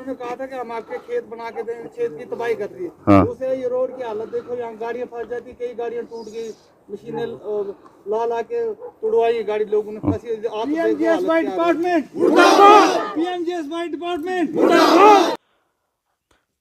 आपने कहा था कि हम आपके खेत बना के देंगे, खेत की तबाही कर रही है। हाँ। दूसरे ये रोड की हालत देखो, यहाँ गाड़ियाँ फंस जाती, कई गाड़ियाँ टूट गई, मशीनें ला के तुड़वाई गाड़ी, लोगों ने फंसी। पीएमजीएसवाई डिपार्टमेंट मुर्दाबाद, पीएमजीएसवाई डिपार्टमेंट मुर्दाबाद।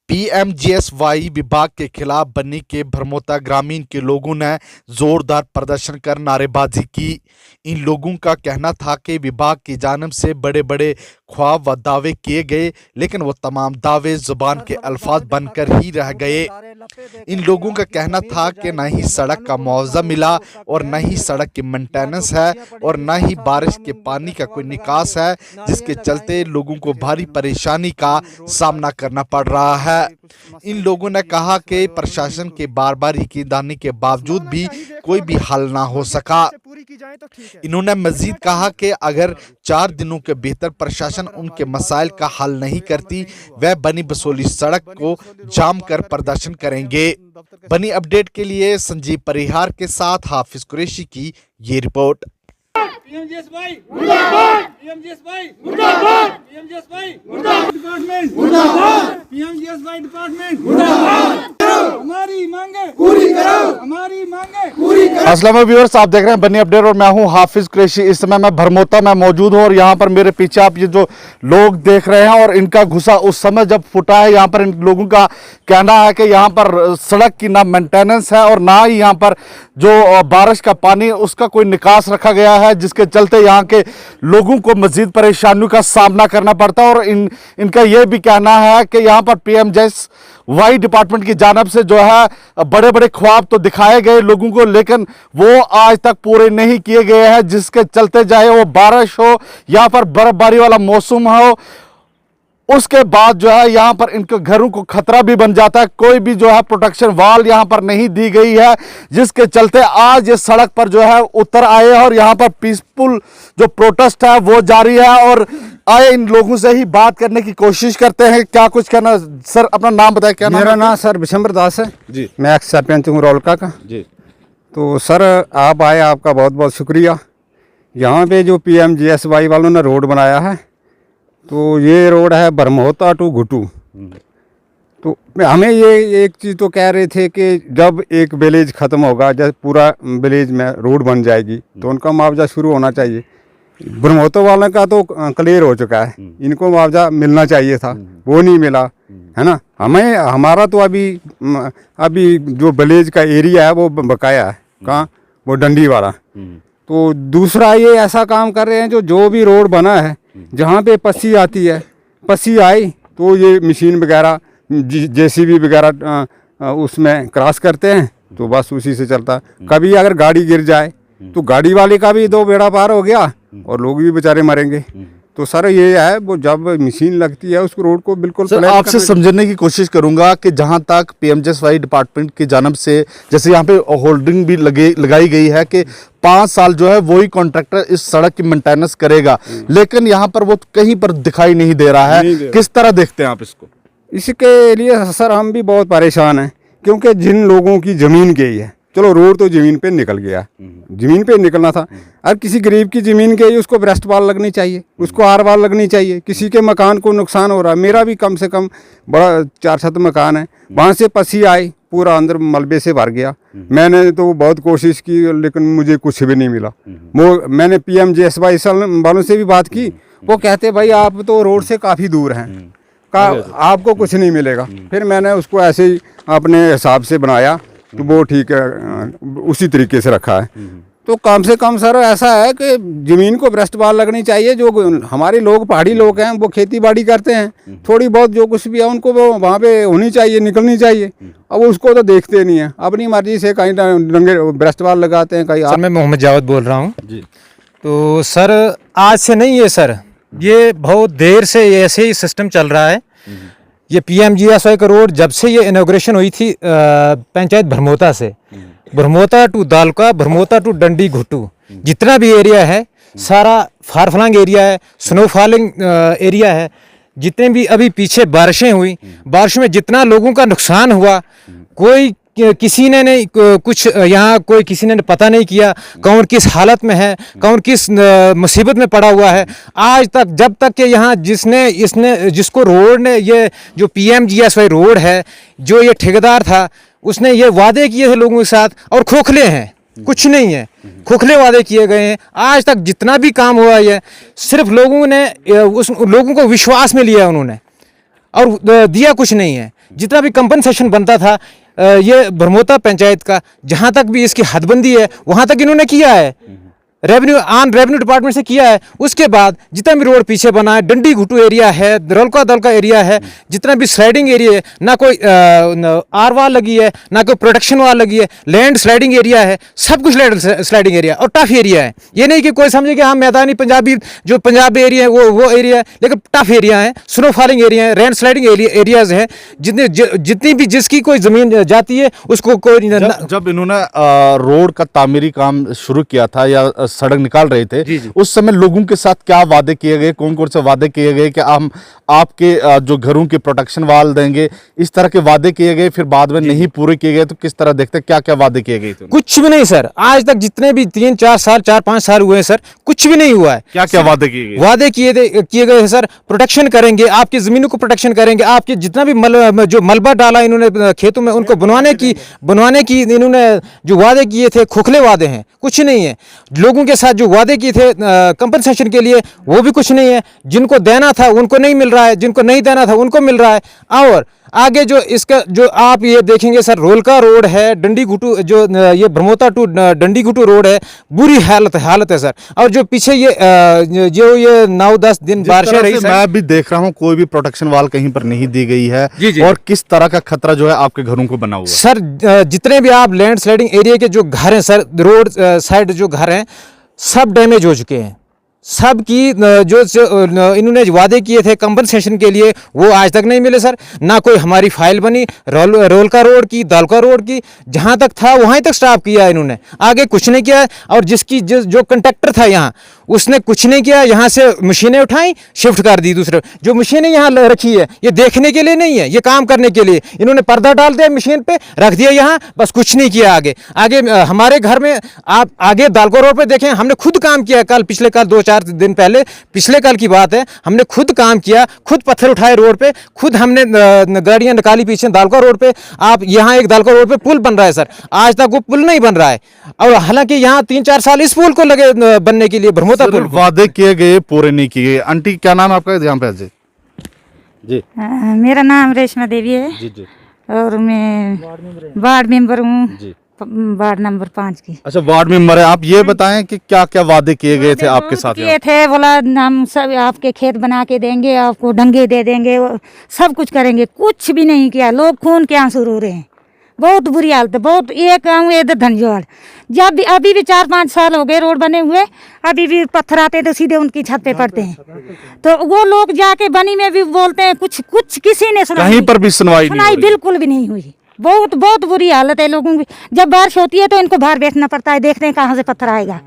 पीएमजीएसवाई विभाग के खिलाफ बन्नी के भरमौता ग्रामीण के लोगों ने जोरदार प्रदर्शन कर नारेबाजी की। इन लोगों का कहना था कि विभाग की जानिब से बड़े बड़े ख्वाब व दावे किए गए, लेकिन वो तमाम दावे जुबान के अल्फाज बनकर ही रह गए। इन लोगों का कहना था कि न ही सड़क का मुआवजा मिला और न ही सड़क की मेंटेनेंस है और न ही बारिश के पानी का कोई निकास है, जिसके चलते लोगों को भारी परेशानी का सामना करना पड़ रहा है। इन लोगों ने कहा कि प्रशासन के बार बार यकीनदहानी के बावजूद भी कोई भी हल ना हो सका। इन्होंने मजीद कहा कि अगर 4 दिनों के भीतर प्रशासन उनके मसाइल का हल नहीं करती, वह बनी बसोली सड़क को जाम कर प्रदर्शन करेंगे। बनी अपडेट के लिए संजीव परिहार के साथ हाफिज कुरैशी की ये रिपोर्ट। पीएमजीएसवाई मुर्दाबाद, पीएमजीएसवाई मुर्दाबाद, पीएमजीएसवाई डिपार्टमेंट मुर्दाबाद, पीएमजीएसवाई डिपार्टमेंट मुर्दाबाद। हमारी मांगे पूरी करो, हमारी मांगे पूरी करो। अस्सलाम वालेकुम व्यूअर्स, आप देख रहे हैं बन्नी अपडेट और मैं हूं हाफिज कुरैशी। इस समय मैं भरमौता में मौजूद हूं और यहाँ पर मेरे पीछे आप ये जो लोग देख रहे हैं और इनका गुस्सा उस समय जब फुटा है। यहाँ पर इन लोगों का कहना है कि यहाँ पर सड़क की ना मेंटेनेंस है और ना ही यहाँ पर जो बारिश का पानी उसका कोई निकास रखा गया है, जिसके चलते यहाँ के लोगों को मजीद परेशानियों का सामना करना पड़ता है। और इनका यह भी कहना है कि यहाँ पर पीएमजीएसवाई डिपार्टमेंट की जानिब से जो है बड़े बड़े ख्वाब तो दिखाए गए लोगों को, लेकिन वो आज तक पूरे नहीं किए गए हैं, जिसके चलते चाहे वो बारिश हो, यहाँ पर बर्फबारी वाला मौसम हो, उसके बाद जो है यहाँ पर इनके घरों को खतरा भी बन जाता है। कोई भी जो है प्रोटेक्शन वाल यहाँ पर नहीं दी गई है, जिसके चलते आज ये सड़क पर जो है उतर आए हैं और यहाँ पर पीसफुल जो प्रोटेस्ट है वो जारी है। और आए इन लोगों से ही बात करने की कोशिश करते हैं। क्या कुछ कहना सर, अपना नाम बताएं। क्या मेरा नाम सर विशंबर दास है जी, मैं एक्स सरपंच हूँ रोलका का जी। तो सर आप आए, आपका बहुत बहुत शुक्रिया। यहाँ पे जो पीएमजीएसवाई वालों ने रोड बनाया है, तो ये रोड है भरमौता टू घुटू। तो हमें ये एक चीज़ तो कह रहे थे कि जब एक विलेज ख़त्म होगा, जब पूरा विलेज में रोड बन जाएगी तो उनका मुआवजा शुरू होना चाहिए। भरमौता वालों का तो क्लियर हो चुका है, इनको मुआवजा मिलना चाहिए था, वो नहीं मिला, है ना। हमें हमारा तो अभी जो विलेज का एरिया है वो बकाया है। कहाँ? वो डंडी वाला। तो दूसरा ये ऐसा काम कर रहे हैं, जो भी रोड बना है जहाँ पे पस्सी आती है, पस्सी आई तो ये मशीन वगैरह जेसीबी वगैरह उसमें क्रॉस करते हैं, तो बस उसी से चलता है। कभी अगर गाड़ी गिर जाए तो गाड़ी वाले का भी 2 बेड़ा पार हो गया और लोग भी बेचारे मरेंगे। तो सर ये है, वो जब मशीन लगती है उस रोड को बिल्कुल सर आपसे समझने की कोशिश करूंगा कि जहां तक पीएमजीएसवाई डिपार्टमेंट की जानिब से जैसे यहाँ पे होल्डिंग भी लगाई गई है कि 5 साल जो है वही कॉन्ट्रैक्टर इस सड़क की मेंटेनेंस करेगा, लेकिन यहाँ पर वो कहीं पर दिखाई नहीं दे रहा है। किस तरह देखते हैं आप इसको? इसके लिए सर हम भी बहुत परेशान हैं, क्योंकि जिन लोगों की ज़मीन गई है, चलो रोड तो ज़मीन पे निकल गया, ज़मीन पे निकलना था। अगर किसी गरीब की ज़मीन गई, उसको ब्रेस्ट वाल लगनी चाहिए, उसको आर वाल लगनी चाहिए। किसी के मकान को नुकसान हो रहा है, मेरा भी कम से कम बड़ा 4 छत मकान है, वहाँ से पसी आई, पूरा अंदर मलबे से भर गया। मैंने तो बहुत कोशिश की, लेकिन मुझे कुछ भी नहीं मिला। वो मैंने पीएमजीएसवाई वालों से भी बात की, वो कहते भाई आप तो रोड से काफ़ी दूर हैं, आपको कुछ नहीं मिलेगा। फिर मैंने उसको ऐसे ही अपने हिसाब से बनाया, तो वो ठीक है, उसी तरीके से रखा है। तो कम से कम सर ऐसा है कि ज़मीन को ब्रेस्ट वाल लगनी चाहिए। जो हमारे लोग पहाड़ी लोग हैं वो खेती बाड़ी करते हैं, थोड़ी बहुत जो कुछ भी है उनको वो वहाँ पे होनी चाहिए, निकलनी चाहिए। अब उसको तो देखते नहीं है, अपनी मर्जी से कहीं रंगे ब्रेस्ट वाल लगाते हैं कहीं। मैं मोहम्मद जावेद बोल रहा हूँ जी। तो सर आज से नहीं है सर, ये बहुत देर से ये ऐसे ही सिस्टम चल रहा है। ये पीएमजीएसवाई का रोड जब से ये इनॉग्रेशन हुई थी पंचायत भरमौता से, भरमौता टू दालका, भरमौता टू डंडी घुटू, जितना भी एरिया है सारा फारफलंग एरिया है, स्नोफॉलिंग एरिया है। जितने भी अभी पीछे बारिशें हुई, बारिश में जितना लोगों का नुकसान हुआ, कोई किसी ने नहीं कुछ यहाँ कोई किसी ने पता नहीं किया कौन किस हालत में है, कौन किस मुसीबत में पड़ा हुआ है। आज तक जब तक कि यहाँ जिसको रोड ने ये जो PMGSY रोड है, जो ये ठेकेदार था, उसने ये वादे किए थे लोगों के साथ और खोखले हैं, कुछ नहीं है, खोखले वादे किए गए हैं। आज तक जितना भी काम हुआ है सिर्फ लोगों ने उस लोगों को विश्वास में लिया उन्होंने और दिया कुछ नहीं है। जितना भी कंपनसेशन बनता था ये भरमौता पंचायत का, जहाँ तक भी इसकी हदबंदी है वहाँ तक इन्होंने किया है, रेवेन्यू डिपार्टमेंट से किया है। उसके बाद जितना भी रोड पीछे बना है, डंडी घुटू एरिया है, रलका दलका एरिया है, जितना भी स्लाइडिंग एरिया है, ना कोई आर वाल लगी है, ना कोई प्रोटेक्शन वाल लगी है, लैंड स्लाइडिंग एरिया है, सब कुछ स्लाइडिंग एरिया और टफ एरिया है। ये नहीं कि कोई समझे कि हम मैदानी पंजाबी जो पंजाब एरिया है वो एरिया है, लेकिन टफ एरिया है, स्नो फॉलिंग एरिया है, लैंड स्लाइडिंग एरियाज हैं। जितनी भी जिसकी कोई जमीन जाती है उसको कोई जब इन्होंने रोड का तामीरी काम शुरू किया था या सड़क निकाल रहे थे, उस समय लोगों के साथ क्या वादे किए गए, कौन कौन से वादे किए गए कि हम आपके जो घरों के प्रोटेक्शन वाल देंगे, इस तरह के वादे किए गए, फिर बाद में नहीं पूरे किए गए, तो किस तरह देखते क्या क्या वादे किए गए थे? कुछ भी नहीं सर, आज तक जितने भी 3-4 साल 4-5 साल हुए हैं सर, कुछ भी नहीं हुआ है। क्या क्या वादे किए गए? वादे किए गए सर, प्रोटेक्शन करेंगे, आपकी जमीनों को प्रोटेक्शन करेंगे, आपके जितना भी जो मलबा डाला इन्होंने खेतों में उनको बनवाने की इन्होंने जो वादे किए थे, खोखले वादे हैं, कुछ नहीं है। लोगों के साथ जो वादे किए थे कंपनसेशन के लिए, वो भी कुछ नहीं है। जिनको देना था उनको नहीं मिल रहा है, जिनको नहीं देना था उनको मिल रहा है। और आगे जो इसका जो आप ये देखेंगे सर, रोलका रोड है, डंडी घुटू जो ये भरमौता टू डंडी घुटू रोड है, बुरी हालत है सर। और जो पीछे ये 9-10 दिन बारिशें रही सर, मैं भी देख रहा हूँ कोई भी प्रोटेक्शन वाल कहीं पर नहीं दी गई है। जी। और किस तरह का खतरा जो है आपके घरों को बना हुआ है सर। जितने भी आप लैंड स्लाइडिंग एरिया के जो घर हैं सर, रोड साइड जो घर हैं, सब डैमेज हो चुके हैं। सब की जो इन्होंने वादे किए थे कंपनसेशन के लिए, वो आज तक नहीं मिले सर। ना कोई हमारी फाइल बनी रोलका रोड की, दालका रोड की, जहां तक था वहीं तक स्टॉप किया इन्होंने, आगे कुछ नहीं किया। और जिसकी जो कंट्रैक्टर था यहाँ, उसने कुछ नहीं किया। यहाँ से मशीनें उठाई, शिफ्ट कर दी दूसरे। जो मशीनें यहाँ रखी है ये देखने के लिए नहीं है, ये काम करने के लिए। इन्होंने पर्दा डाल दिया मशीन पे, रख दिया यहाँ, बस कुछ नहीं किया। आगे हमारे घर में आप आगे दालका रोड पे देखें, हमने खुद काम किया। पिछले कल 2-4 दिन पहले, पिछले कल की बात है, हमने खुद काम किया, खुद पत्थर उठाए रोड पे, खुद हमने गाड़ियां निकाली पीछे दालका रोड पे। आप यहाँ एक दालका रोड पे पुल बन रहा है सर, आज तक वो पुल नहीं बन रहा है। और हालांकि यहाँ 3-4 साल इस पुल को लगे बनने के लिए, भरमौता पुल। वादे किए गए, पूरे नहीं किए गए। आंटी क्या नाम है आपका यहाँ पे? जी, मेरा नाम रेशमा देवी है। जी। और मैं वार्ड मेंबर हूँ, वार्ड नंबर 5 की। अच्छा, वार्ड मेंबर है आप। ये बताएं कि क्या क्या वादे किए गए थे आपके साथ? किए थे, बोला हम सब आपके खेत बना के देंगे, आपको डंगे दे देंगे, सब कुछ करेंगे। कुछ भी नहीं किया। लोग खून के आंसू रो रहे हैं, बहुत बुरी हालत है। बहुत एक गाँव इधर धनजोड़, जब भी अभी भी 4-5 साल हो गए रोड बने हुए, अभी भी पत्थर आते तो सीधे उनकी छत पे पड़ते हैं। तो वो लोग जाके बनी में भी बोलते हैं, कुछ किसी ने कहीं पर भी सुनवाई बिल्कुल भी नहीं हुई। बहुत बुरी हालत है लोगों की। जब बारिश होती है तो इनको बाहर बैठना पड़ता है, देखते हैं कहाँ से पत्थर आएगा।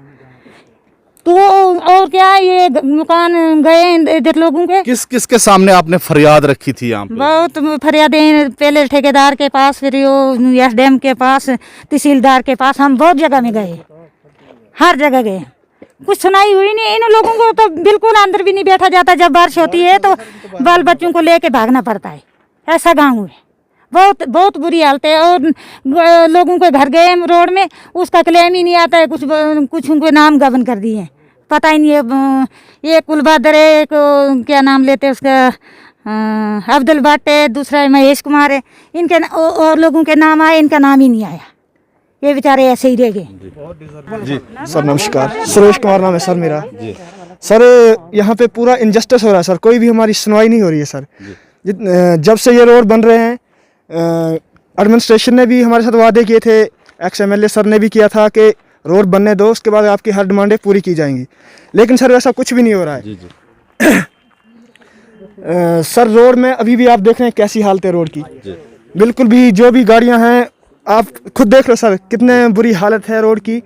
तो और क्या, ये मकान गए इधर लोगों के। किस के सामने आपने फरियाद रखी थी यहाँ पे? बहुत फरियादें, पहले ठेकेदार के पास, फिर SDM के पास, तहसीलदार के पास, हम बहुत जगह में गए, हर जगह गए, कुछ सुनाई हुई नहीं। इन लोगों को तो बिल्कुल अंदर भी नहीं बैठा जाता। जब बारिश होती है तो बाल बच्चों को लेके भागना पड़ता है। ऐसा गाँव है, बहुत बुरी हालत है। और लोगों के घर गए रोड में, उसका क्लेम ही नहीं आता है। कुछ उनको नाम गबन कर दिए, पता ही नहीं है। ये कुलबहादुर है, एक क्या नाम लेते हैं उसका, अब्दुल भट्ट है, दूसरा महेश कुमार है। इनके और लोगों के नाम आए, इनका नाम ही नहीं आया। ये बेचारे ऐसे ही रह गए। जी सर नमस्कार, सुरेश कुमार नाम है सर मेरा। सर यहाँ पे पूरा इनजस्टिस हो रहा है सर, कोई भी हमारी सुनवाई नहीं हो रही है सर। जब से ये रोड बन रहे हैं, एडमिनिस्ट्रेशन ने भी हमारे साथ वादे किए थे, एक्स MLA सर ने भी किया था कि रोड बनने दो, उसके बाद आपकी हर डिमांडें पूरी की जाएंगी। लेकिन सर वैसा कुछ भी नहीं हो रहा है। सर रोड में अभी भी आप देख रहे हैं कैसी हालत है रोड की। बिल्कुल भी, जो भी गाड़ियां हैं आप खुद देख लो सर, कितने बुरी हालत है रोड की।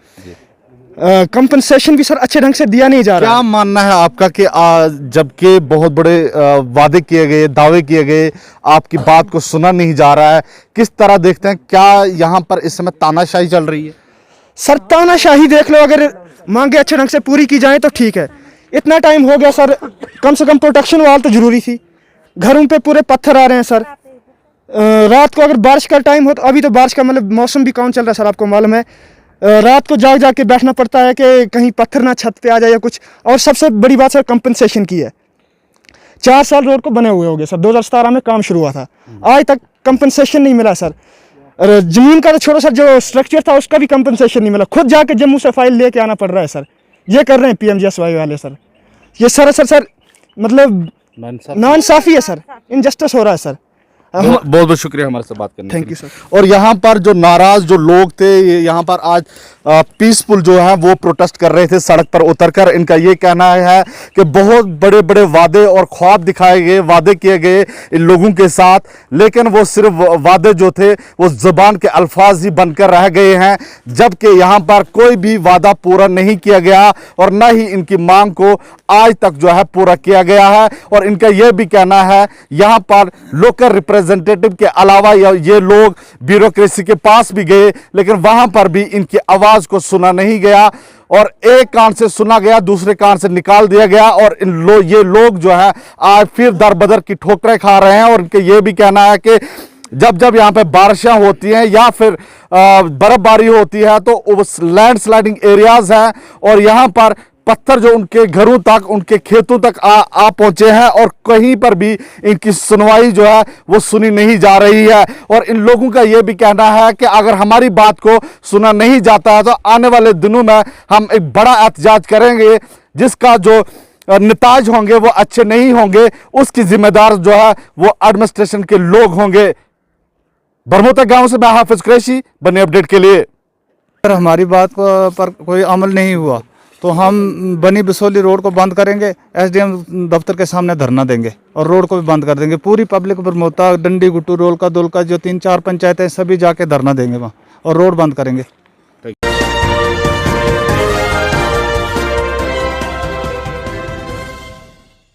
कंपनसेशन भी सर अच्छे ढंग से दिया नहीं जा रहा क्या है। मानना है आपका कि जबकि बहुत बड़े वादे किए गए, दावे किए गए, आपकी बात को सुना नहीं जा रहा है, किस तरह देखते हैं? क्या यहाँ पर इस समय तानाशाही चल रही है? सर तानाशाही देख लो, अगर मांगे अच्छे ढंग से पूरी की जाए तो ठीक है। इतना टाइम हो गया सर, कम से कम प्रोटेक्शन वाल तो जरूरी थी। घरों पे पूरे पत्थर आ रहे हैं सर। रात को अगर बारिश का टाइम हो तो, अभी तो बारिश का मतलब मौसम भी कौन चल रहा है सर, आपको मालूम है। रात को जाग के बैठना पड़ता है कि कहीं पत्थर ना छत पे आ जाए या कुछ। और सबसे बड़ी बात सर कंपनसेशन की है। 4 साल रोड को बने हुए हो गए सर, 2017 में काम शुरू हुआ था, आज तक कंपनसेशन नहीं मिला सर। और जमीन का तो छोड़ो सर, जो स्ट्रक्चर था उसका भी कंपनसेशन नहीं मिला। खुद जाके जम्मू से फाइल लेके आना पड़ रहा है सर। ये कर रहे हैं PMGSY वाले सर। ये सर मतलब नाइंसाफी है सर, इनजस्टिस हो रहा है सर। बहुत बहुत शुक्रिया हमारे से बात करने के लिए। Thank you sir. और यहाँ पर जो नाराज जो लोग थे, ये यहाँ पर आज पीसफुल जो है वो प्रोटेस्ट कर रहे थे सड़क पर उतरकर। इनका ये कहना है कि बहुत बड़े बड़े वादे और ख्वाब दिखाए गए, वादे किए गए इन लोगों के साथ, लेकिन वो सिर्फ वादे जो थे वो जुबान के अल्फाज ही बनकर रह गए हैं, जबकि यहाँ पर कोई भी वादा पूरा नहीं किया गया और न ही इनकी मांग को आज तक जो है पूरा किया गया है। और इनका यह भी कहना है यहाँ पर लोकल रिप्रेजेंटेटिव के अलावा ये लोग ब्यूरोक्रेसी के पास भी गए, लेकिन वहां पर भी इनकी आवाज को सुना नहीं गया और एक कान से सुना गया, दूसरे कान से निकाल दिया गया। और ये लोग जो है आज फिर दर बदर की ठोकरें खा रहे हैं। और इनके ये भी कहना है कि जब जब यहाँ पे बारिशां होती हैं या फिर बर्फबारी होती है तो उस लैंडस्लाइडिंग एरियाज हैं और यहाँ पर पत्थर जो उनके घरों तक, उनके खेतों तक आ पहुंचे हैं और कहीं पर भी इनकी सुनवाई जो है वो सुनी नहीं जा रही है। और इन लोगों का ये भी कहना है कि अगर हमारी बात को सुना नहीं जाता है तो आने वाले दिनों में हम एक बड़ा एहतजाज करेंगे, जिसका जो नताज होंगे वो अच्छे नहीं होंगे, उसकी जिम्मेदार जो है वो एडमिनिस्ट्रेशन के लोग होंगे। भरमोता गांव से मैं हाफिज कुरैशी, बने अपडेट के लिए। अगर हमारी बात पर कोई अमल नहीं हुआ तो हम बनी बिसोली रोड को बंद करेंगे, SDM दफ्तर के सामने धरना देंगे और रोड को भी बंद कर देंगे। पूरी पब्लिक भरमोता, डंडी, गुट्टू, रोलका, दोलका जो 3-4 पंचायतें सभी जाके धरना देंगे वहाँ और रोड बंद करेंगे।